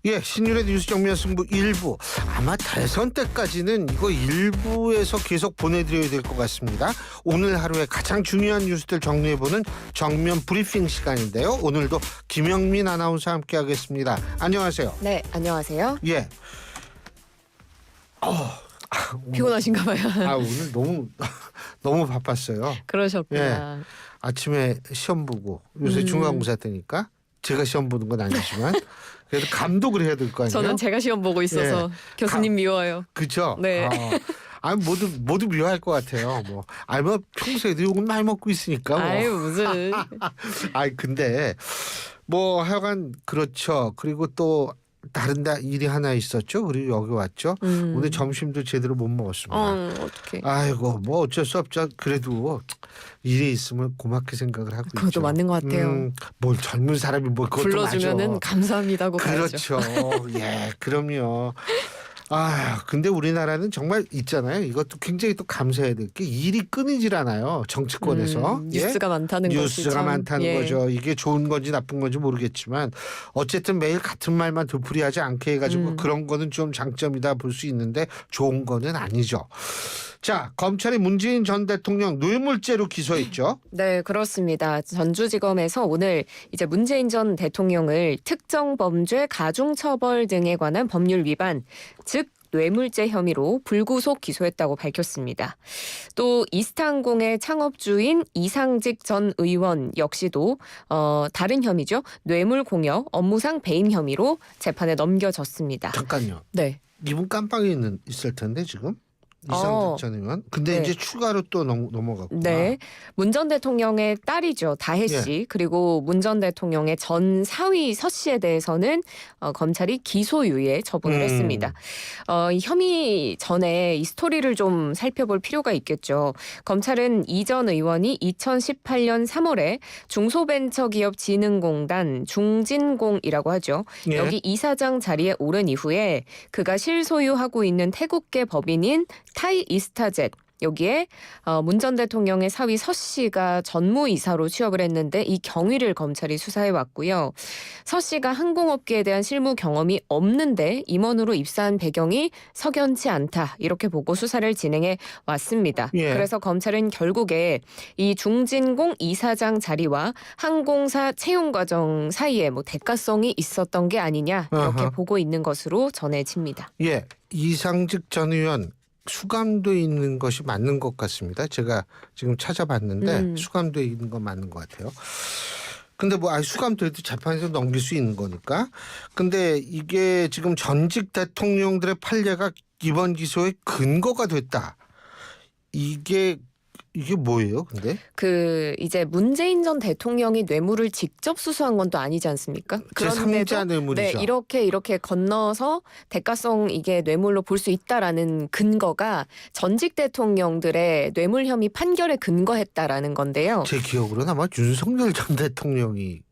예, 신율의 뉴스 정면 승부 1부. 아마 대선 때까지는 이거 1부에서 계속 보내드려야 될 것 같습니다. 오늘 하루의 가장 중요한 뉴스들 정리해보는 정면 브리핑 시간인데요. 오늘도 김영민 아나운서와 함께하겠습니다. 안녕하세요. 네, 안녕하세요. 예. 피곤하신가 봐요. 오늘 너무 바빴어요. 그러셨구나. 아침에 시험 보고 요새 중간고사 때니까 제가 시험 보는 건 아니지만 그래도 감독을 해야 될 거 아니에요. 저는 제가 시험 보고 있어서 교수님 미워요. 그죠? 네. 모두 미워할 것 같아요. 뭐 평소에도 욕은 많이 먹고 있으니까. 뭐. 아유 무슨. 근데 뭐 하여간 그렇죠. 그리고 또 다른 일이 하나 있었죠. 그리고 여기 왔죠. 오늘 점심도 제대로 못 먹었습니다. 어떡해. 아이고 뭐 어쩔 수 없죠. 그래도 일이 있으면 고맙게 생각을 하고 있죠. 그것도 맞는 것 같아요. 뭘 젊은 사람이 뭐 그것도 불러주면은 맞아. 감사합니다고 그렇죠. 예, 그럼요. 근데 우리나라는 정말 있잖아요. 이것도 굉장히 또 감사해야 될 게 일이 끊이질 않아요. 정치권에서. 뉴스가 많다는 것이 뉴스가 많다는 거죠. 이게 좋은 건지 나쁜 건지 모르겠지만 어쨌든 매일 같은 말만 되풀이하지 않게 해가지고 그런 거는 좀 장점이다 볼 수 있는데 좋은 거는 아니죠. 자, 검찰이 문재인 전 대통령 뇌물죄로 기소했죠. 네, 그렇습니다. 전주지검에서 오늘 이제 문재인 전 대통령을 특정 범죄 가중처벌 등에 관한 법률 위반, 즉 뇌물죄 혐의로 불구속 기소했다고 밝혔습니다. 또 이스타항공의 창업주인 이상직 전 의원 역시도 다른 혐의죠. 뇌물공여, 업무상 배임 혐의로 재판에 넘겨졌습니다. 잠깐요. 네. 이분 깜빵에 있을 텐데 지금. 이상직 전 의원. 근데 이제 추가로 또 넘어갔구나. 네. 문 전 대통령의 딸이죠. 다혜 씨. 그리고 문 전 대통령의 전 사위 서 씨에 대해서는 검찰이 기소유예 처분을 했습니다. 이 혐의 전에 이 스토리를 좀 살펴볼 필요가 있겠죠. 검찰은 이 전 의원이 2018년 3월에 중소벤처기업진흥공단 중진공이라고 하죠. 여기 이사장 자리에 오른 이후에 그가 실소유하고 있는 태국계 법인인 타이 이스타젯 여기에 문 전 대통령의 사위 서 씨가 전무이사로 취업을 했는데 이 경위를 검찰이 수사해 왔고요. 서 씨가 항공업계에 대한 실무 경험이 없는데 임원으로 입사한 배경이 석연치 않다 이렇게 보고 수사를 진행해 왔습니다. 그래서 검찰은 결국에 이 중진공 이사장 자리와 항공사 채용 과정 사이에 뭐 대가성이 있었던 게 아니냐 이렇게 보고 있는 것으로 전해집니다. 예, 이상직 전 의원 수감돼 있는 것이 맞는 것 같습니다. 제가 지금 찾아봤는데 수감돼 있는 건 맞는 것 같아요. 근데 수감돼도 재판에서 넘길 수 있는 거니까. 근데 이게 지금 전직 대통령들의 판례가 이번 기소의 근거가 됐다. 이게 뭐예요, 근데? 이제 문재인 전 대통령이 뇌물을 직접 수수한 건 또 아니지 않습니까? 제3자 뇌물이죠. 네, 이렇게 건너서 대가성 이게 뇌물로 볼 수 있다라는 근거가 전직 대통령들의 뇌물 혐의 판결에 근거했다라는 건데요. 제 기억으로는 아마 윤석열 전 대통령이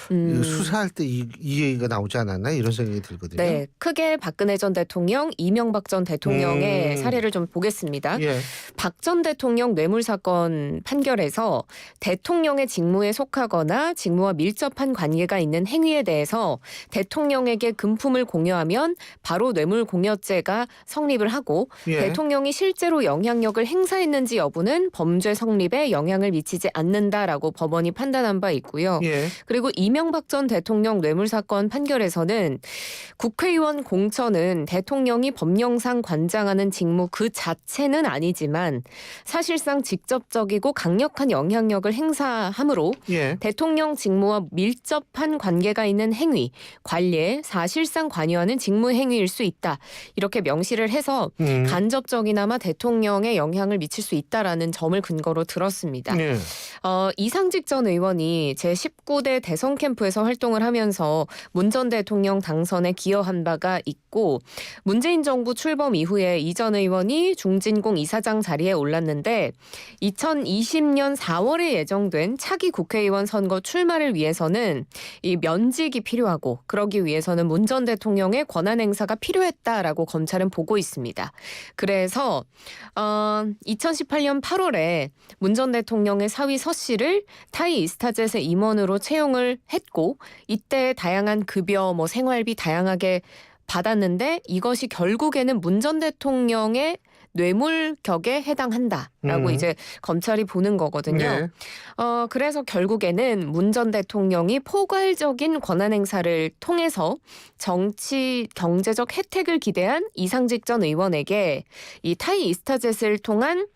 수사할 때 이 얘기가 나오지 않았나 이런 생각이 들거든요. 네, 크게 박근혜 전 대통령, 이명박 전 대통령의 사례를 좀 보겠습니다. 박 전 대통령 뇌물 사건 판결에서 대통령의 직무에 속하거나 직무와 밀접한 관계가 있는 행위에 대해서 대통령에게 금품을 공여하면 바로 뇌물공여죄가 성립을 하고 대통령이 실제로 영향력을 행사했는지 여부는 범죄 성립에 영향을 미치지 않는다라고 법원이 판단한 바 있고요. 그리고 이명박 전 대통령 뇌물 사건 판결에서는 국회의원 공천은 대통령이 법령상 관장하는 직무 그 자체는 아니지만 사실상 직접적이고 강력한 영향력을 행사하므로 대통령 직무와 밀접한 관계가 있는 행위, 관리에 사실상 관여하는 직무 행위일 수 있다. 이렇게 명시를 해서 간접적이나마 대통령에 영향을 미칠 수 있다라는 점을 근거로 들었습니다. 이상직 전 의원이 제19대 대선 캠프에서 활동을 하면서 문 전 대통령 당선에 기여한 바가 있고 문재인 정부 출범 이후에 이 전 의원이 중진공 이사장 자리에 올랐는데 2020년 4월에 예정된 차기 국회의원 선거 출마를 위해서는 이 면직이 필요하고 그러기 위해서는 문 전 대통령의 권한 행사가 필요했다라고 검찰은 보고 있습니다. 그래서 2018년 8월에 문 전 대통령의 사위 서 씨를 타이 이스타젯의 임원으로 채용을 했고 이때 다양한 급여, 뭐 생활비 다양하게 받았는데 이것이 결국에는 문 전 대통령의 뇌물격에 해당한다라고 이제 검찰이 보는 거거든요. 네. 그래서 결국에는 문 전 대통령이 포괄적인 권한 행사를 통해서 정치 경제적 혜택을 기대한 이상직 전 의원에게 이 타이 이스타젯을 통한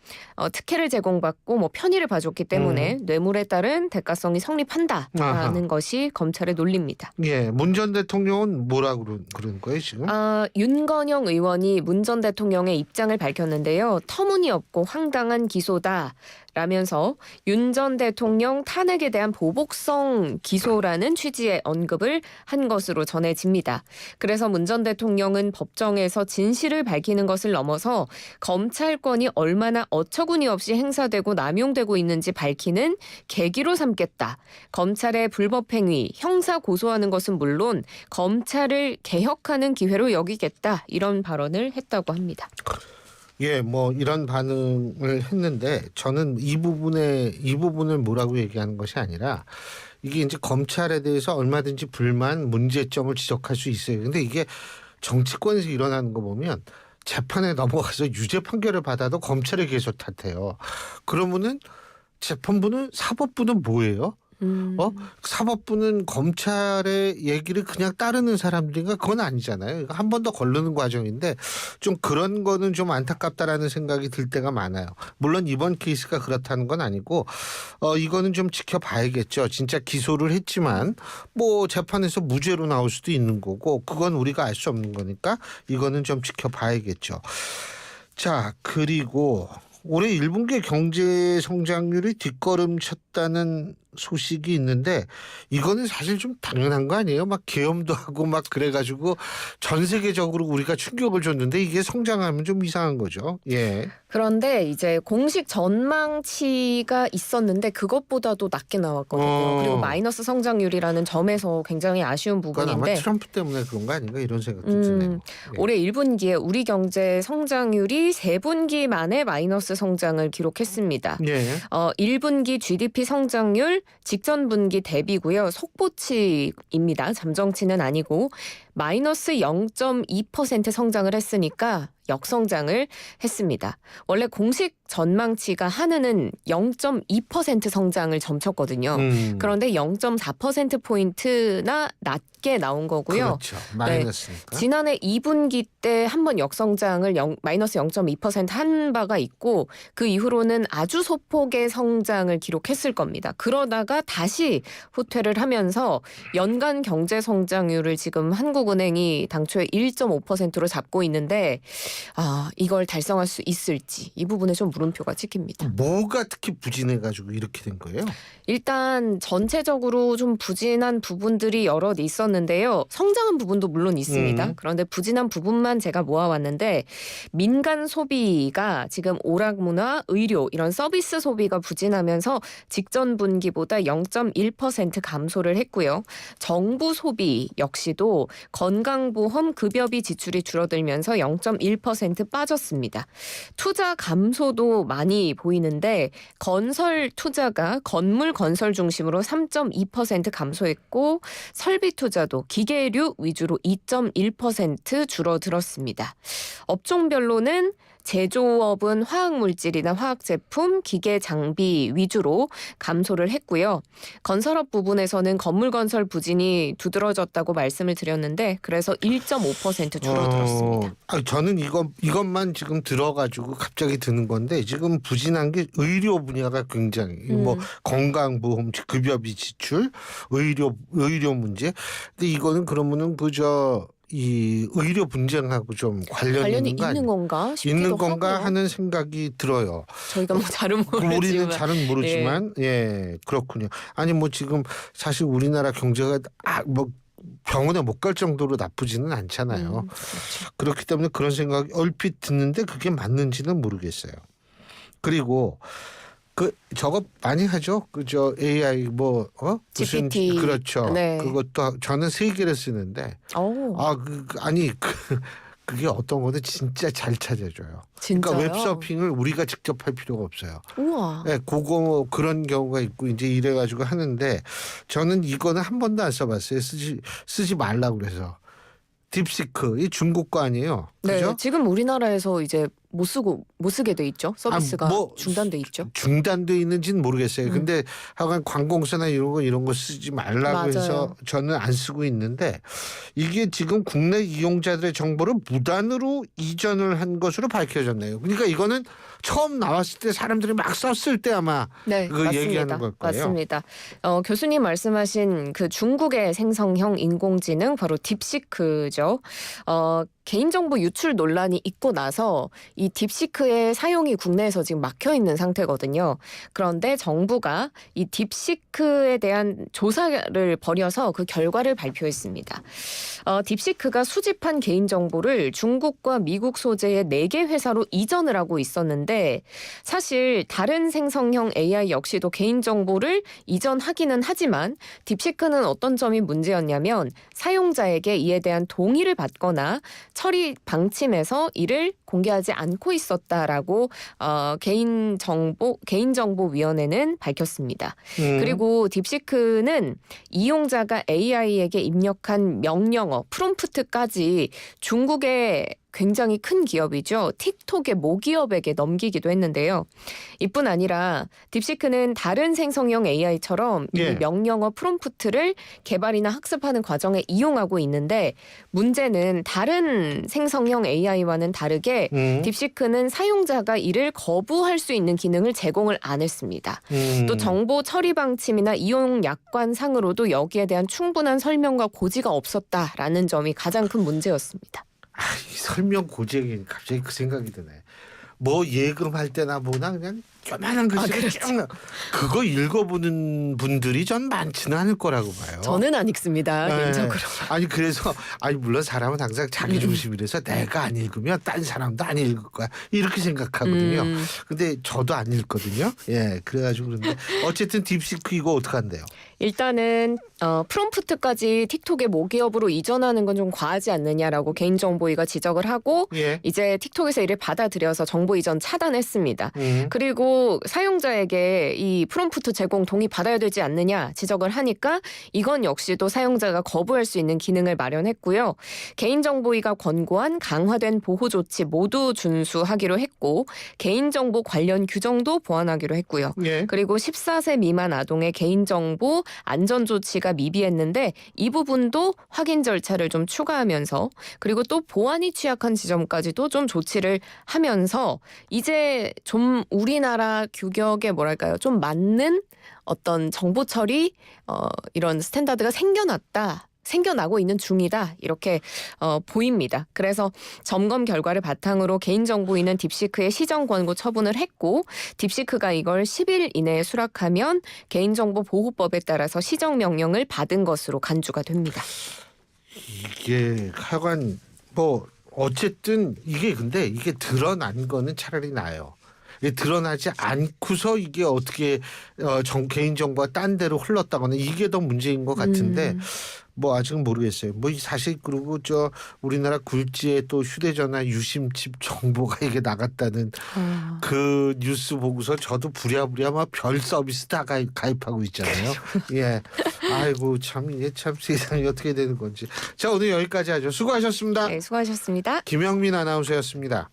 특혜를 제공받고 뭐 편의를 봐줬기 때문에 뇌물에 따른 대가성이 성립한다라는 아하. 것이 검찰의 논리입니다. 예, 문 전 대통령은 뭐라고 그러는 거예요 지금? 윤건영 의원이 문 전 대통령의 입장을 밝혔는데요. 터무니없고 황당한 기소다라면서 윤 전 대통령 탄핵에 대한 보복성 기소라는 취지의 언급을 한 것으로 전해집니다. 그래서 문 전 대통령은 법정에서 진실을 밝히는 것을 넘어서 검찰권이 얼마나 어처구니 없이 행사되고 남용되고 있는지 밝히는 계기로 삼겠다. 검찰의 불법 행위, 형사 고소하는 것은 물론 검찰을 개혁하는 기회로 여기겠다. 이런 발언을 했다고 합니다. 예, 뭐 이런 반응을 했는데 저는 이 부분을 뭐라고 얘기하는 것이 아니라 이게 이제 검찰에 대해서 얼마든지 불만, 문제점을 지적할 수 있어요. 근데 이게 정치권에서 일어나는 거 보면 재판에 넘어가서 유죄 판결을 받아도 검찰을 계속 탓해요. 그러면은 재판부는 사법부는 뭐예요? 사법부는 검찰의 얘기를 그냥 따르는 사람들인가? 그건 아니잖아요. 한 번 더 거르는 과정인데 좀 그런 거는 좀 안타깝다라는 생각이 들 때가 많아요. 물론 이번 케이스가 그렇다는 건 아니고 이거는 좀 지켜봐야겠죠. 진짜 기소를 했지만 뭐 재판에서 무죄로 나올 수도 있는 거고 그건 우리가 알 수 없는 거니까 이거는 좀 지켜봐야겠죠. 자, 그리고 올해 1분기 경제 성장률이 뒷걸음쳤다는 소식이 있는데 이거는 사실 좀 당연한 거 아니에요? 막 계엄도 하고 막 그래가지고 전 세계적으로 우리가 충격을 줬는데 이게 성장하면 좀 이상한 거죠. 예. 그런데 이제 공식 전망치가 있었는데 그것보다도 낮게 나왔거든요. 그리고 마이너스 성장률이라는 점에서 굉장히 아쉬운 그건 아마 부분인데 트럼프 때문에 그런 거 아닌가 이런 생각도 드네요. 예. 올해 1분기에 우리 경제 성장률이 3분기 만에 마이너스 성장을 기록했습니다. 예. 1분기 GDP 성장률 직전 분기 대비고요. 속보치입니다. 잠정치는 아니고 마이너스 0.2% 성장을 했으니까 역성장을 했습니다. 원래 공식 전망치가 한은은 0.2% 성장을 점쳤거든요. 그런데 0.4%포인트나 낮게 나온 거고요. 그렇죠. 마이너스니까. 네. 지난해 2분기 때 한 번 역성장을 마이너스 0.2% 한 바가 있고 그 이후로는 아주 소폭의 성장을 기록했을 겁니다. 그러다가 다시 후퇴를 하면서 연간 경제 성장률을 지금 한국은행이 당초에 1.5%로 잡고 있는데 이걸 달성할 수 있을지 이 부분에 좀 물음표가 찍힙니다. 뭐가 특히 부진해가지고 이렇게 된 거예요? 일단 전체적으로 좀 부진한 부분들이 여럿 있었는데요. 성장한 부분도 물론 있습니다. 그런데 부진한 부분만 제가 모아왔는데 민간 소비가 지금 오락문화, 의료 이런 서비스 소비가 부진하면서 직전 분기보다 0.1% 감소를 했고요. 정부 소비 역시도 건강보험, 급여비 지출이 줄어들면서 0.1% 빠졌습니다. 투자 감소도 많이 보이는데 건설 투자가 건물 건설 중심으로 3.2% 감소했고 설비 투자도 기계류 위주로 2.1% 줄어들었습니다. 업종별로는 제조업은 화학물질이나 화학제품, 기계 장비 위주로 감소를 했고요. 건설업 부분에서는 건물 건설 부진이 두드러졌다고 말씀을 드렸는데 그래서 1.5% 줄어들었습니다. 저는 이것만 지금 들어가지고 갑자기 드는 건데 지금 부진한 게 의료 분야가 굉장히 뭐 건강보험, 급여비 지출, 의료 문제. 근데 이거는 그러면은 이 의료 분쟁하고 좀 관련이 있는 건가 싶기도 있는 건가 하고요. 하는 생각이 들어요. 저희가 뭐 잘은 모르지만 우리는 잘은 모르지만 예 그렇군요. 아니 뭐 지금 사실 우리나라 경제가 뭐 병원에 못 갈 정도로 나쁘지는 않잖아요. 그렇죠. 그렇기 때문에 그런 생각이 얼핏 듣는데 그게 맞는지는 모르겠어요. 그리고 저거 많이 하죠. AI 무슨 GPT. 그렇죠. 네. 그것도 저는 3개를 쓰는데 오. 그게 어떤 거든 진짜 잘 찾아줘요. 진짜요? 그러니까 웹서핑을 우리가 직접 할 필요가 없어요. 우와. 네, 그거 뭐 그런 경우가 있고 이제 이래가지고 하는데 저는 이거는 한 번도 안 써봤어요. 쓰지 말라고 그래서. 딥시크 이 중국 거 아니에요? 그죠? 네, 지금 우리나라에서 이제 못 쓰게 돼 있죠. 서비스가 뭐 중단돼 있죠. 중단돼 있는지는 모르겠어요. 근데 하여간 관공서나 이런 거 쓰지 말라고 맞아요. 해서 저는 안 쓰고 있는데 이게 지금 국내 이용자들의 정보를 무단으로 이전을 한 것으로 밝혀졌네요. 그러니까 이거는 처음 나왔을 때 사람들이 막 썼을 때 아마 네, 그거 맞습니다. 얘기하는 걸 거예요. 맞습니다. 교수님 말씀하신 그 중국의 생성형 인공지능 바로 딥시크죠. 개인정보 유출 논란이 있고 나서 이 딥시크의 사용이 국내에서 지금 막혀 있는 상태거든요. 그런데 정부가 이 딥시크에 대한 조사를 벌여서 그 결과를 발표했습니다. 딥시크가 수집한 개인정보를 중국과 미국 소재의 4개 회사로 이전을 하고 있었는데 사실 다른 생성형 AI 역시도 개인정보를 이전하기는 하지만 딥시크는 어떤 점이 문제였냐면 사용자에게 이에 대한 동의를 받거나 처리 방침에서 이를 공개하지 않고 있었다라고 개인정보위원회는 밝혔습니다. 그리고 딥시크는 이용자가 AI에게 입력한 명령어, 프롬프트까지 중국의 굉장히 큰 기업이죠. 틱톡의 모기업에게 넘기기도 했는데요. 이뿐 아니라 딥시크는 다른 생성형 AI처럼 이 명령어 프롬프트를 개발이나 학습하는 과정에 이용하고 있는데 문제는 다른 생성형 AI와는 다르게 딥시크는 사용자가 이를 거부할 수 있는 기능을 제공을 안 했습니다. 또 정보 처리 방침이나 이용 약관상으로도 여기에 대한 충분한 설명과 고지가 없었다라는 점이 가장 큰 문제였습니다. 이 설명 고지에 갑자기 그 생각이 드네. 뭐 예금할 때나 보나 그냥 요만한 글씨를 쭉 그거 읽어보는 분들이 전 많지는 않을 거라고 봐요. 저는 안 읽습니다. 네. 개인적으로. 아니 그래서 물론 사람은 항상 자기 중심이라서 내가 안 읽으면 딴 사람도 안 읽을 거야 이렇게 생각하거든요. 근데 저도 안 읽거든요. 예, 그래가지고 그런데 어쨌든 딥시크 이거 어떡한데요? 일단은 프롬프트까지 틱톡의 모기업으로 이전하는 건 좀 과하지 않느냐라고 개인정보위가 지적을 하고 이제 틱톡에서 이를 받아들여서 정보 이전 차단했습니다. 그리고 사용자에게 이 프롬프트 제공 동의 받아야 되지 않느냐 지적을 하니까 이건 역시도 사용자가 거부할 수 있는 기능을 마련했고요. 개인정보위가 권고한 강화된 보호 조치 모두 준수하기로 했고 개인정보 관련 규정도 보완하기로 했고요. 그리고 14세 미만 아동의 개인정보 안전 조치가 미비했는데 이 부분도 확인 절차를 좀 추가하면서 그리고 또 보안이 취약한 지점까지도 좀 조치를 하면서 이제 좀 우리나라 규격에 뭐랄까요? 좀 맞는 어떤 정보 처리 이런 스탠다드가 생겨나고 있는 중이다 이렇게 보입니다. 그래서 점검 결과를 바탕으로 개인정보위는 딥시크의 시정 권고 처분을 했고 딥시크가 이걸 10일 이내에 수락하면 개인정보보호법에 따라서 시정명령을 받은 것으로 간주가 됩니다. 이게 하여간 뭐 어쨌든 근데 이게 드러난 거는 차라리 나아요. 드러나지 않고서 이게 어떻게 개인정보가 딴 데로 흘렀다거나 이게 더 문제인 것 같은데 뭐 아직은 모르겠어요. 뭐 사실 그리고 우리나라 굴지에 또 휴대전화 유심칩 정보가 이게 나갔다는 그 뉴스 보고서 저도 부랴부랴 막 별 서비스 다 가입하고 있잖아요. 예, 아이고 참 이게 참 세상이 어떻게 되는 건지. 자 오늘 여기까지 하죠. 수고하셨습니다. 네, 수고하셨습니다. 김영민 아나운서였습니다.